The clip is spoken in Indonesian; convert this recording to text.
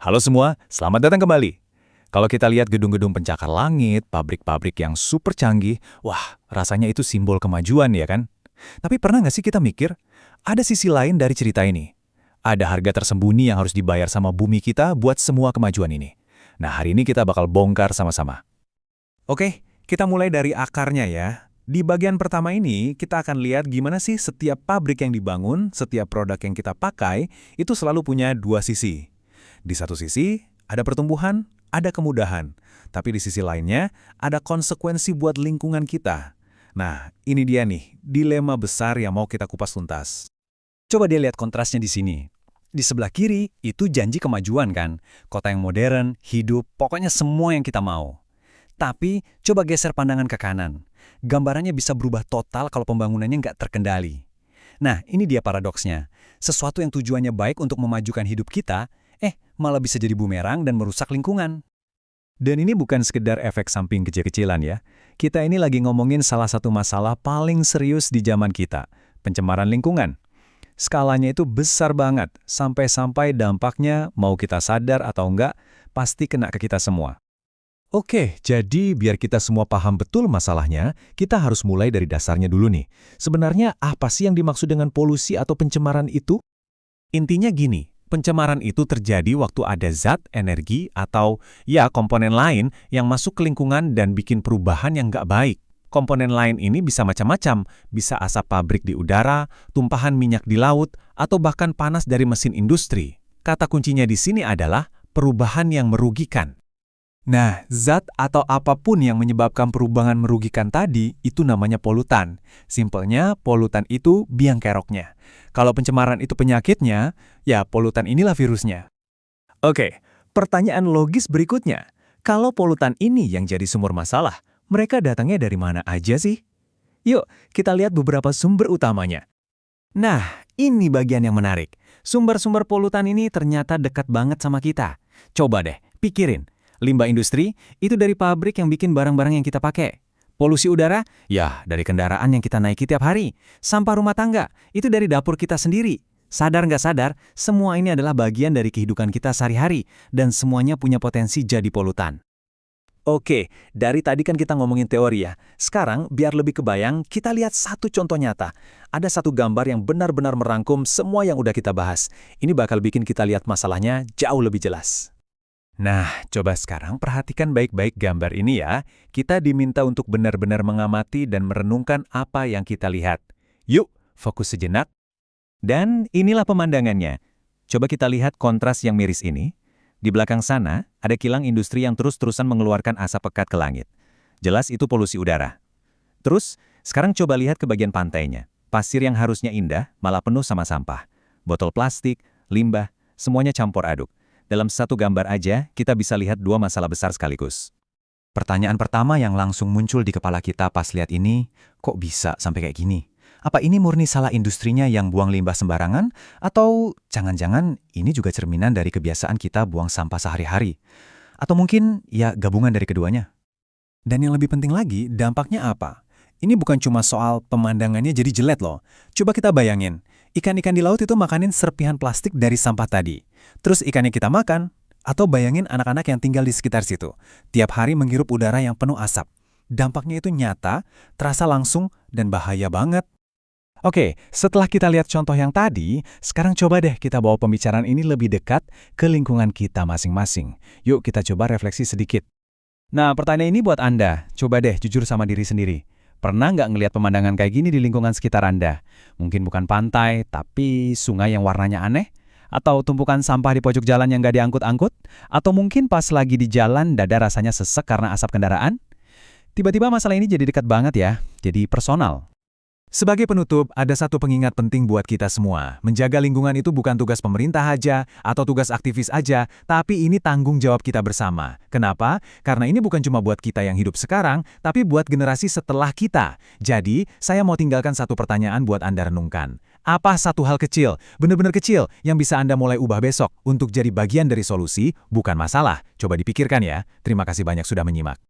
Halo semua, selamat datang kembali. Kalau kita lihat gedung-gedung pencakar langit, pabrik-pabrik yang super canggih, wah, rasanya itu simbol kemajuan ya kan? Tapi pernah nggak sih kita mikir, ada sisi lain dari cerita ini? Ada harga tersembunyi yang harus dibayar sama bumi kita buat semua kemajuan ini. Nah, hari ini kita bakal bongkar sama-sama. Oke, kita mulai dari akarnya ya. Di bagian pertama ini, kita akan lihat gimana sih setiap pabrik yang dibangun, setiap produk yang kita pakai, itu selalu punya dua sisi. Di satu sisi, ada pertumbuhan, ada kemudahan. Tapi di sisi lainnya, ada konsekuensi buat lingkungan kita. Nah, ini dia nih, dilema besar yang mau kita kupas tuntas. Coba dia lihat kontrasnya di sini. Di sebelah kiri, itu janji kemajuan kan? Kota yang modern, hidup, pokoknya semua yang kita mau. Tapi, coba geser pandangan ke kanan. Gambarannya bisa berubah total kalau pembangunannya nggak terkendali. Nah, ini dia paradoksnya. Sesuatu yang tujuannya baik untuk memajukan hidup kita, malah bisa jadi bumerang dan merusak lingkungan. Dan ini bukan sekedar efek samping kecil-kecilan ya. Kita ini lagi ngomongin salah satu masalah paling serius di zaman kita, pencemaran lingkungan. Skalanya itu besar banget, sampai-sampai dampaknya, mau kita sadar atau enggak, pasti kena ke kita semua. Oke, jadi biar kita semua paham betul masalahnya, kita harus mulai dari dasarnya dulu nih. Sebenarnya apa sih yang dimaksud dengan polusi atau pencemaran itu? Intinya gini, pencemaran itu terjadi waktu ada zat, energi, atau ya komponen lain yang masuk ke lingkungan dan bikin perubahan yang nggak baik. Komponen lain ini bisa macam-macam, bisa asap pabrik di udara, tumpahan minyak di laut, atau bahkan panas dari mesin industri. Kata kuncinya di sini adalah perubahan yang merugikan. Nah, zat atau apapun yang menyebabkan perubahan merugikan tadi, itu namanya polutan. Simpelnya, polutan itu biang keroknya. Kalau pencemaran itu penyakitnya, ya polutan inilah virusnya. Oke, pertanyaan logis berikutnya. Kalau polutan ini yang jadi sumber masalah, mereka datangnya dari mana aja sih? Yuk, kita lihat beberapa sumber utamanya. Nah, ini bagian yang menarik. Sumber-sumber polutan ini ternyata dekat banget sama kita. Coba deh, pikirin. Limbah industri, itu dari pabrik yang bikin barang-barang yang kita pakai. Polusi udara, ya dari kendaraan yang kita naiki tiap hari. Sampah rumah tangga, itu dari dapur kita sendiri. Sadar nggak sadar, semua ini adalah bagian dari kehidupan kita sehari-hari, dan semuanya punya potensi jadi polutan. Oke, dari tadi kan kita ngomongin teori ya. Sekarang, biar lebih kebayang, kita lihat satu contoh nyata. Ada satu gambar yang benar-benar merangkum semua yang udah kita bahas. Ini bakal bikin kita lihat masalahnya jauh lebih jelas. Nah, coba sekarang perhatikan baik-baik gambar ini ya. Kita diminta untuk benar-benar mengamati dan merenungkan apa yang kita lihat. Yuk, fokus sejenak. Dan inilah pemandangannya. Coba kita lihat kontras yang miris ini. Di belakang sana, ada kilang industri yang terus-terusan mengeluarkan asap pekat ke langit. Jelas itu polusi udara. Terus, sekarang coba lihat ke bagian pantainya. Pasir yang harusnya indah, malah penuh sama sampah. Botol plastik, limbah, semuanya campur aduk. Dalam satu gambar aja, kita bisa lihat dua masalah besar sekaligus. Pertanyaan pertama yang langsung muncul di kepala kita pas lihat ini, kok bisa sampai kayak gini? Apa ini murni salah industrinya yang buang limbah sembarangan? Atau jangan-jangan ini juga cerminan dari kebiasaan kita buang sampah sehari-hari? Atau mungkin ya gabungan dari keduanya? Dan yang lebih penting lagi, dampaknya apa? Ini bukan cuma soal pemandangannya jadi jelek loh. Coba kita bayangin, ikan-ikan di laut itu makanin serpihan plastik dari sampah tadi. Terus ikannya kita makan, atau bayangin anak-anak yang tinggal di sekitar situ. Tiap hari menghirup udara yang penuh asap. Dampaknya itu nyata, terasa langsung, dan bahaya banget. Oke, setelah kita lihat contoh yang tadi, sekarang coba deh kita bawa pembicaraan ini lebih dekat ke lingkungan kita masing-masing. Yuk kita coba refleksi sedikit. Nah, pertanyaan ini buat Anda. Coba deh jujur sama diri sendiri. Pernah nggak ngelihat pemandangan kayak gini di lingkungan sekitar Anda? Mungkin bukan pantai, tapi sungai yang warnanya aneh? Atau tumpukan sampah di pojok jalan yang nggak diangkut-angkut? Atau mungkin pas lagi di jalan dada rasanya sesek karena asap kendaraan? Tiba-tiba masalah ini jadi dekat banget ya, jadi personal. Sebagai penutup, ada satu pengingat penting buat kita semua. Menjaga lingkungan itu bukan tugas pemerintah aja atau tugas aktivis aja, tapi ini tanggung jawab kita bersama. Kenapa? Karena ini bukan cuma buat kita yang hidup sekarang, tapi buat generasi setelah kita. Jadi, saya mau tinggalkan satu pertanyaan buat Anda renungkan. Apa satu hal kecil, benar-benar kecil, yang bisa Anda mulai ubah besok untuk jadi bagian dari solusi, bukan masalah? Coba dipikirkan ya. Terima kasih banyak sudah menyimak.